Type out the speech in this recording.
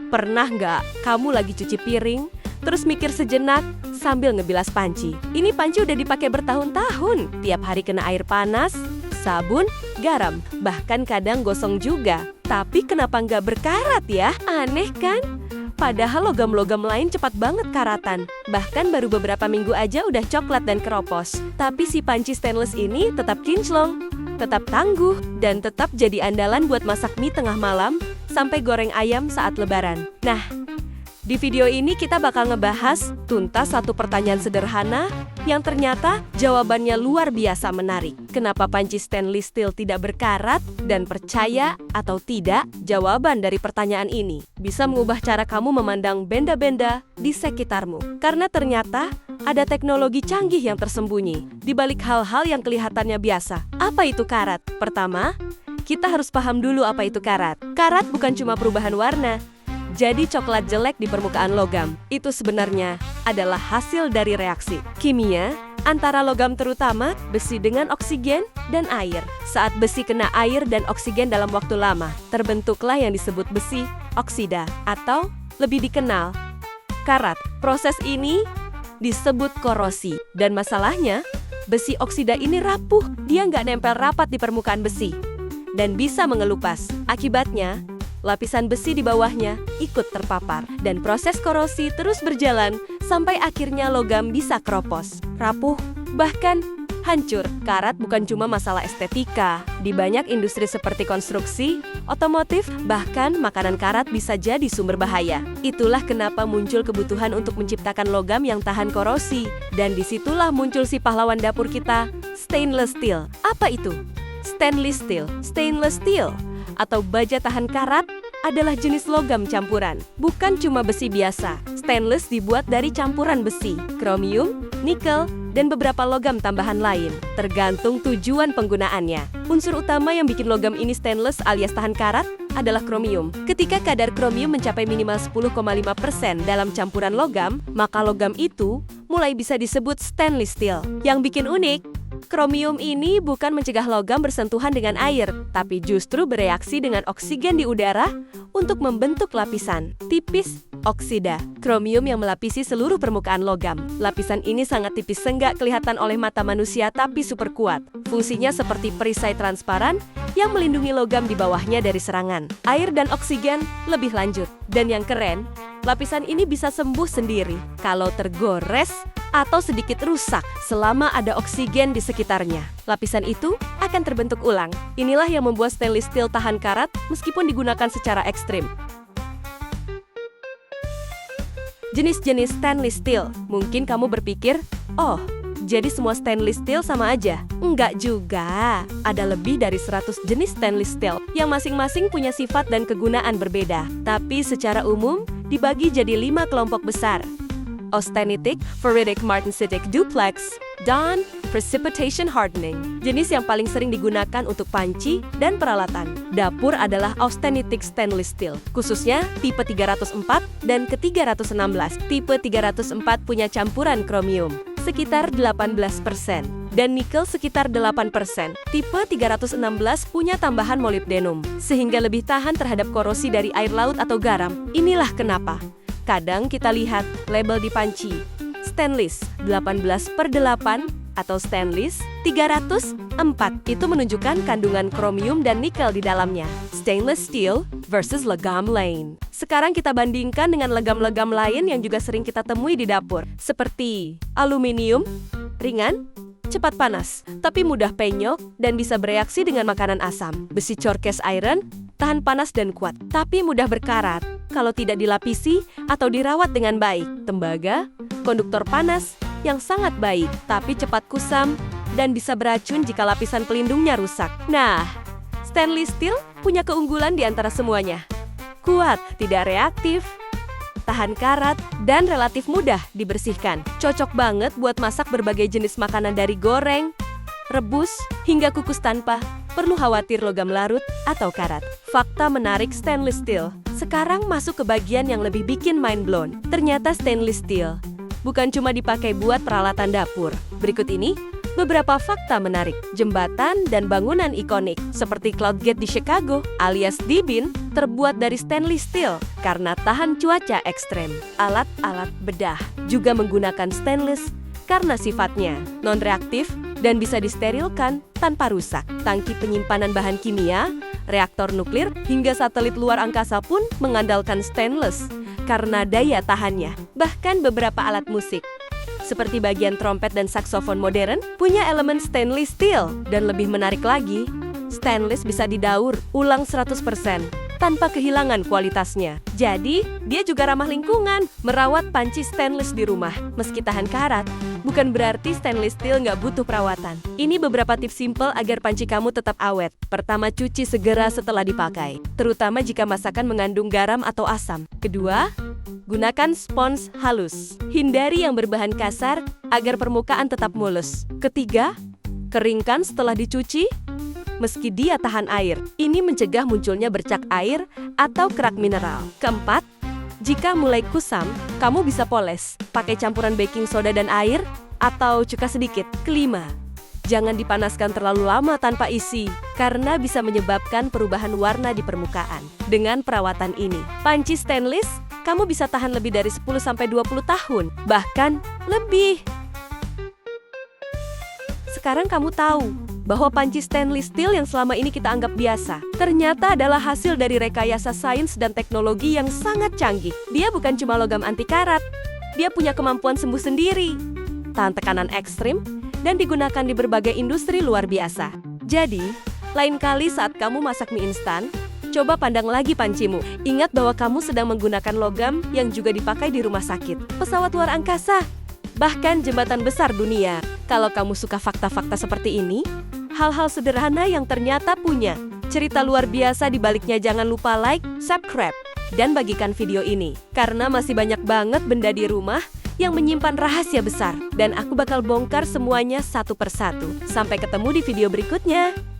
Pernah nggak kamu lagi cuci piring, terus mikir sejenak sambil ngebilas panci? Ini panci udah dipakai bertahun-tahun, tiap hari kena air panas, sabun, garam, bahkan kadang gosong juga. Tapi kenapa nggak berkarat ya? Aneh kan? Padahal logam-logam lain cepat banget karatan. Bahkan baru beberapa minggu aja udah coklat dan keropos. Tapi si panci stainless ini tetap kinclong, tetap tangguh, dan tetap jadi andalan buat masak mie tengah malam sampai goreng ayam saat lebaran. Nah, di video ini kita bakal ngebahas tuntas satu pertanyaan sederhana yang ternyata jawabannya luar biasa menarik. Kenapa panci stainless steel tidak berkarat? Dan percaya atau tidak, jawaban dari pertanyaan ini bisa mengubah cara kamu memandang benda-benda di sekitarmu. Karena ternyata ada teknologi canggih yang tersembunyi di balik hal-hal yang kelihatannya biasa. Apa itu karat? Pertama, kita harus paham dulu apa itu karat. Karat bukan cuma perubahan warna. Jadi coklat jelek di permukaan logam itu sebenarnya adalah hasil dari reaksi kimia antara logam, terutama besi, dengan oksigen dan air. Saat besi kena air dan oksigen dalam waktu lama, terbentuklah yang disebut besi oksida atau lebih dikenal karat. Proses ini disebut korosi, dan masalahnya besi oksida ini rapuh. Dia nggak nempel rapat di permukaan besi dan bisa mengelupas. Akibatnya, lapisan besi di bawahnya ikut terpapar. Dan proses korosi terus berjalan sampai akhirnya logam bisa keropos, rapuh, bahkan hancur. Karat bukan cuma masalah estetika. Di banyak industri seperti konstruksi, otomotif, bahkan makanan, karat bisa jadi sumber bahaya. Itulah kenapa muncul kebutuhan untuk menciptakan logam yang tahan korosi. Dan disitulah muncul si pahlawan dapur kita, stainless steel. Apa itu? Stainless steel. Stainless steel atau baja tahan karat adalah jenis logam campuran. Bukan cuma besi biasa. Stainless dibuat dari campuran besi, kromium, nikel, dan beberapa logam tambahan lain. Tergantung tujuan penggunaannya. Unsur utama yang bikin logam ini stainless alias tahan karat adalah kromium. Ketika kadar kromium mencapai minimal 10,5% dalam campuran logam, maka logam itu mulai bisa disebut stainless steel. Yang bikin unik, kromium ini bukan mencegah logam bersentuhan dengan air, tapi justru bereaksi dengan oksigen di udara untuk membentuk lapisan tipis oksida. Kromium yang melapisi seluruh permukaan logam. Lapisan ini sangat tipis, nggak kelihatan oleh mata manusia, tapi super kuat. Fungsinya seperti perisai transparan yang melindungi logam di bawahnya dari serangan air dan oksigen lebih lanjut. Dan yang keren, lapisan ini bisa sembuh sendiri kalau tergores atau sedikit rusak selama ada oksigen di sekitarnya. Lapisan itu akan terbentuk ulang. Inilah yang membuat stainless steel tahan karat meskipun digunakan secara ekstrim. Jenis-jenis stainless steel. Mungkin kamu berpikir, oh, jadi semua stainless steel sama aja? Enggak juga. Ada lebih dari 100 jenis stainless steel yang masing-masing punya sifat dan kegunaan berbeda. Tapi secara umum dibagi jadi 5 kelompok besar. Austenitic, ferritic, martensitic, duplex, dan precipitation hardening. Jenis yang paling sering digunakan untuk panci dan peralatan dapur adalah austenitic stainless steel, khususnya tipe 304 dan ke-316. Tipe 304 punya campuran kromium sekitar 18% dan nikel sekitar 8%. Tipe 316 punya tambahan molybdenum sehingga lebih tahan terhadap korosi dari air laut atau garam. Inilah kenapa kadang kita lihat label di panci, stainless 18/8 atau stainless 304. Itu menunjukkan kandungan kromium dan nikel di dalamnya. Stainless steel versus logam lain. Sekarang kita bandingkan dengan logam-logam lain yang juga sering kita temui di dapur. Seperti aluminium, ringan, cepat panas, tapi mudah penyok dan bisa bereaksi dengan makanan asam. Besi cast iron, tahan panas dan kuat, tapi mudah berkarat kalau tidak dilapisi atau dirawat dengan baik. Tembaga, konduktor panas yang sangat baik, tapi cepat kusam dan bisa beracun jika lapisan pelindungnya rusak. Nah, stainless steel punya keunggulan di antara semuanya. Kuat, tidak reaktif, tahan karat, dan relatif mudah dibersihkan. Cocok banget buat masak berbagai jenis makanan dari goreng, rebus, hingga kukus tanpa perlu khawatir logam larut atau karat. Fakta menarik stainless steel. Sekarang masuk ke bagian yang lebih bikin mind blown. Ternyata stainless steel bukan cuma dipakai buat peralatan dapur. Berikut ini Beberapa fakta menarik, jembatan dan bangunan ikonik seperti Cloud Gate di Chicago alias D-Beam terbuat dari stainless steel karena tahan cuaca ekstrem. Alat-alat bedah juga menggunakan stainless karena sifatnya non-reaktif dan bisa disterilkan tanpa rusak. Tangki penyimpanan bahan kimia, reaktor nuklir, hingga satelit luar angkasa pun mengandalkan stainless karena daya tahannya. Bahkan beberapa alat musik seperti bagian trompet dan saksofon modern, punya elemen stainless steel. Dan lebih menarik lagi, stainless bisa didaur ulang 100% tanpa kehilangan kualitasnya. Jadi, dia juga ramah lingkungan. Merawat panci stainless di rumah, meski tahan karat, bukan berarti stainless steel nggak butuh perawatan. Ini beberapa tips simple agar panci kamu tetap awet. Pertama, cuci segera setelah dipakai, terutama jika masakan mengandung garam atau asam. Kedua, gunakan spons halus. Hindari yang berbahan kasar agar permukaan tetap mulus. Ketiga, keringkan setelah dicuci, meski dia tahan air. Ini mencegah munculnya bercak air atau kerak mineral. Keempat, jika mulai kusam, kamu bisa poles. Pakai campuran baking soda dan air atau cuka sedikit. Kelima, jangan dipanaskan terlalu lama tanpa isi, karena bisa menyebabkan perubahan warna di permukaan. Dengan perawatan ini, panci stainless kamu bisa tahan lebih dari 10-20 tahun, bahkan lebih. Sekarang kamu tahu bahwa panci stainless steel yang selama ini kita anggap biasa, ternyata adalah hasil dari rekayasa sains dan teknologi yang sangat canggih. Dia bukan cuma logam anti karat, dia punya kemampuan sembuh sendiri, tahan tekanan ekstrim, dan digunakan di berbagai industri luar biasa. Jadi, lain kali saat kamu masak mie instan, coba pandang lagi pancimu. Ingat bahwa kamu sedang menggunakan logam yang juga dipakai di rumah sakit, pesawat luar angkasa, bahkan jembatan besar dunia. Kalau kamu suka fakta-fakta seperti ini, hal-hal sederhana yang ternyata punya cerita luar biasa di baliknya, jangan lupa like, subscribe, dan bagikan video ini. Karena masih banyak banget benda di rumah yang menyimpan rahasia besar. Dan aku bakal bongkar semuanya satu persatu. Sampai ketemu di video berikutnya.